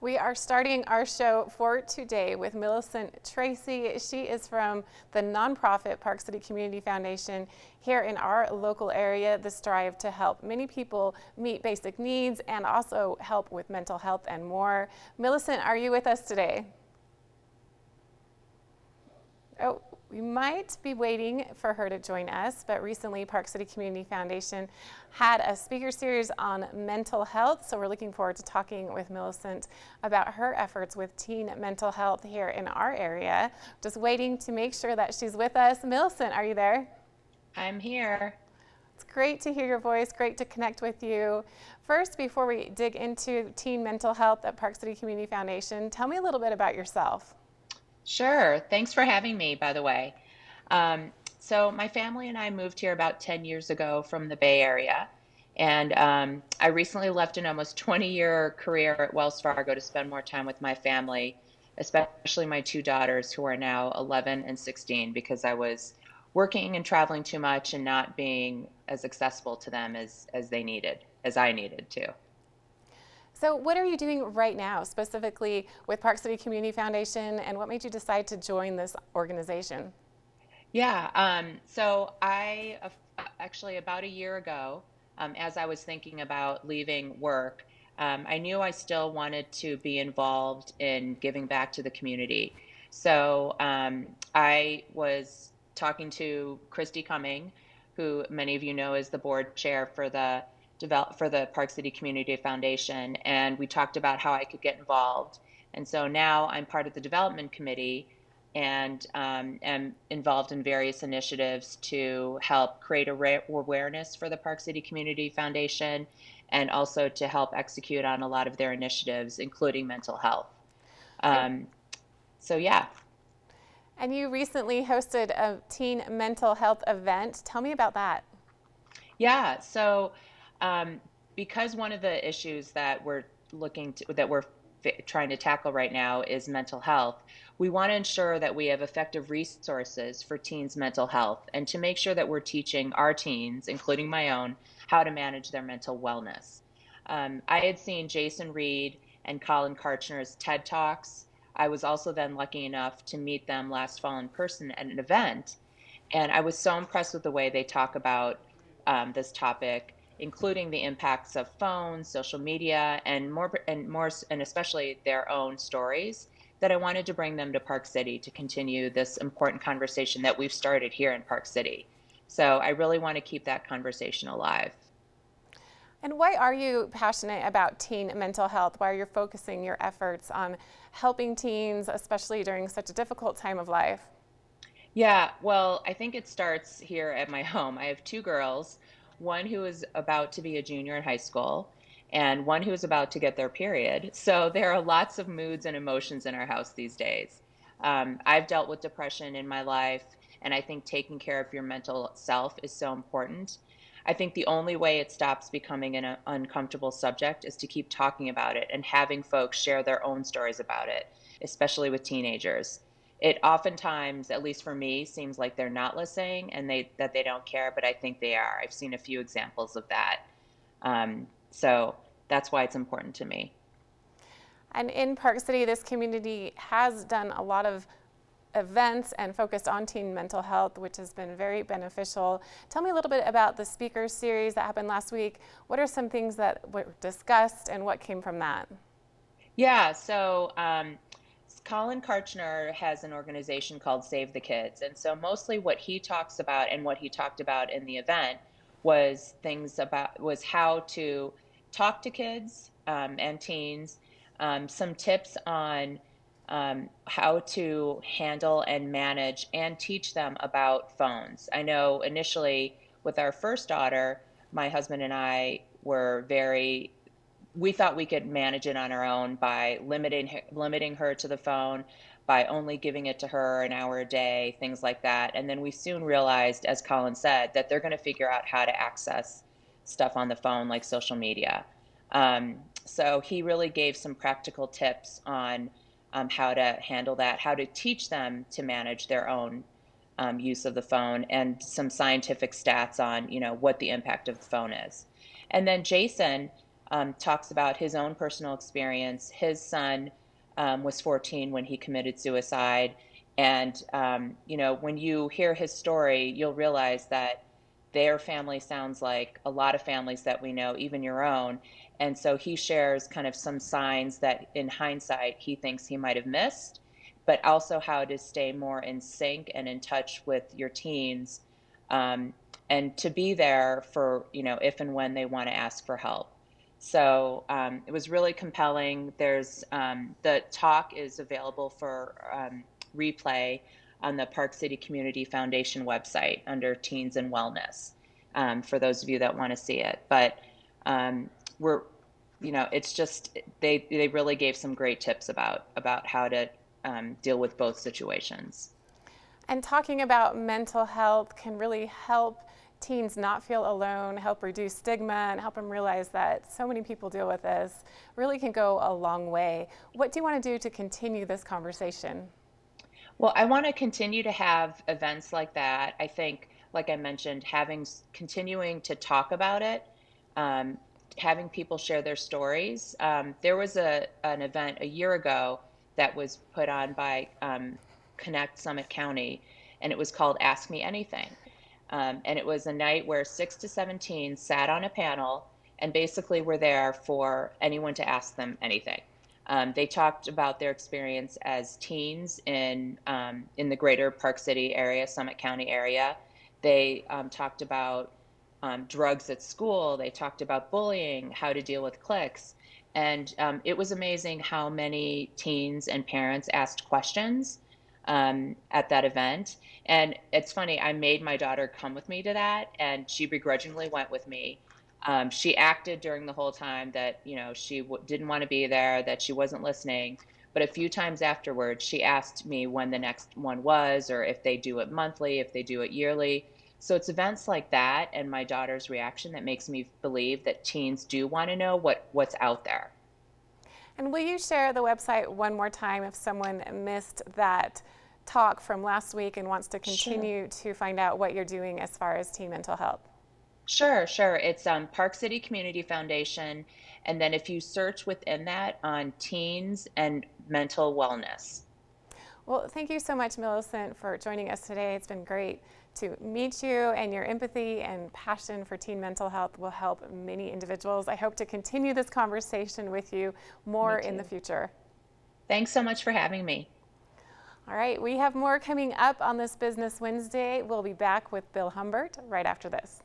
We are starting our show for today with Millicent Tracey. She is from the nonprofit Park City Community Foundation here in our local area. The strive to help many people meet basic needs and also help with mental health and more. Millicent, are you with us today? Oh, we might be waiting for her to join us, but recently Park City Community Foundation had a speaker series on mental health, so we're looking forward to talking with Millicent about her efforts with teen mental health here in our area. Just waiting to make sure that she's with us. Millicent, are you there? I'm here. It's great to hear your voice, great to connect with you. First, before we dig into teen mental health at Park City Community Foundation, tell me a little bit about yourself. Sure. Thanks for having me, by the way. Um, so, my family and I moved here about 10 years ago from the Bay Area. And I recently left an almost 20-year career at Wells Fargo to spend more time with my family, especially my two daughters, who are now 11 and 16, because I was working and traveling too much and not being as accessible to them as they needed, as I needed to. So what are you doing right now, specifically with Park City Community Foundation, and what made you decide to join this organization? Yeah, so I actually about a year ago, as I was thinking about leaving work, I knew I still wanted to be involved in giving back to the community. So I was talking to Christy Cumming, who many of you know is the board chair for the Park City Community Foundation, and we talked about how I could get involved. And so now I'm part of the development committee and am involved in various initiatives to help create awareness for the Park City Community Foundation and also to help execute on a lot of their initiatives, including mental health. And, Um, so, yeah. and you recently hosted a teen mental health event. Tell me about that. Yeah, so um, because one of the issues that we're trying to tackle right now is mental health, we want to ensure that we have effective resources for teens' mental health and to make sure that we're teaching our teens, including my own, how to manage their mental wellness. I had seen Jason Reed and Colin Karchner's TED Talks. I was also then lucky enough to meet them last fall in person at an event, and I was so impressed with the way they talk about this topic, including the impacts of phones, social media, and especially their own stories. That I wanted to bring them to Park City to continue this important conversation that we've started here in Park City. So I really want to keep that conversation alive. And why are you passionate about teen mental health? Why are you focusing your efforts on helping teens, especially during such a difficult time of life? Yeah, well, I think it starts here at my home. I have two girls, one who is about to be a junior in high school, and one who is about to get their period. So there are lots of moods and emotions in our house these days. I've dealt with depression in my life, and I think taking care of your mental self is so important. I think the only way it stops becoming an uncomfortable subject is to keep talking about it and having folks share their own stories about it, especially with teenagers. It oftentimes, at least for me, seems like they're not listening and they don't care, but I think they are. I've seen a few examples of that. So that's why it's important to me. And in Park City, this community has done a lot of events and focused on teen mental health, which has been very beneficial. Tell me a little bit about the speaker series that happened last week. What are some things that were discussed and what came from that? Yeah, so Colin Karchner has an organization called Save the Kids. And so mostly what he talks about and what he talked about in the event was how to talk to kids and teens, some tips on how to handle and manage and teach them about phones. I know initially with our first daughter, my husband and I we thought we could manage it on our own by limiting her to the phone, by only giving it to her an hour a day, things like that. And then we soon realized, as Colin said, that they're going to figure out how to access stuff on the phone like social media. So he really gave some practical tips on how to handle that, how to teach them to manage their own use of the phone, and some scientific stats on what the impact of the phone is. And then Jason talks about his own personal experience. His son was 14 when he committed suicide. And, when you hear his story, you'll realize that their family sounds like a lot of families that we know, even your own. And so he shares kind of some signs that in hindsight he thinks he might have missed, but also how to stay more in sync and in touch with your teens, um, and to be there for, if and when they want to ask for help. So it was really compelling. The talk is available for replay on the Park City Community Foundation website under Teens and Wellness, for those of you that want to see it. But we're, it's just they really gave some great tips about how to deal with both situations. And talking about mental health can really help teens not feel alone, help reduce stigma, and help them realize that so many people deal with this. Really can go a long way. What do you want to do to continue this conversation? Well, I want to continue to have events like that. I think, like I mentioned, continuing to talk about it, um, having people share their stories. There was an event a year ago that was put on by Connect Summit County, and it was called Ask Me Anything. And it was a night where 6 to 17 sat on a panel and basically were there for anyone to ask them anything. They talked about their experience as teens in the greater Park City area, Summit County area. They talked about drugs at school. They talked about bullying, how to deal with cliques. And it was amazing how many teens and parents asked questions at that event. And it's funny, I made my daughter come with me to that, and she begrudgingly went with me. She acted during the whole time that, she didn't want to be there, that she wasn't listening. But a few times afterwards, she asked me when the next one was, or if they do it monthly, if they do it yearly. So it's events like that and my daughter's reaction that makes me believe that teens do want to know what's out there. And will you share the website one more time if someone missed that talk from last week and wants to Sure. continue to find out what you're doing as far as teen mental health? Sure, sure. It's Park City Community Foundation. And then if you search within that on teens and mental wellness. Well, thank you so much, Millicent, for joining us today. It's been great to meet you, and your empathy and passion for teen mental health will help many individuals. I hope to continue this conversation with you Me more in the too. future. Thanks so much for having me. All right, we have more coming up on this Business Wednesday. We'll be back with Bill Humbert right after this.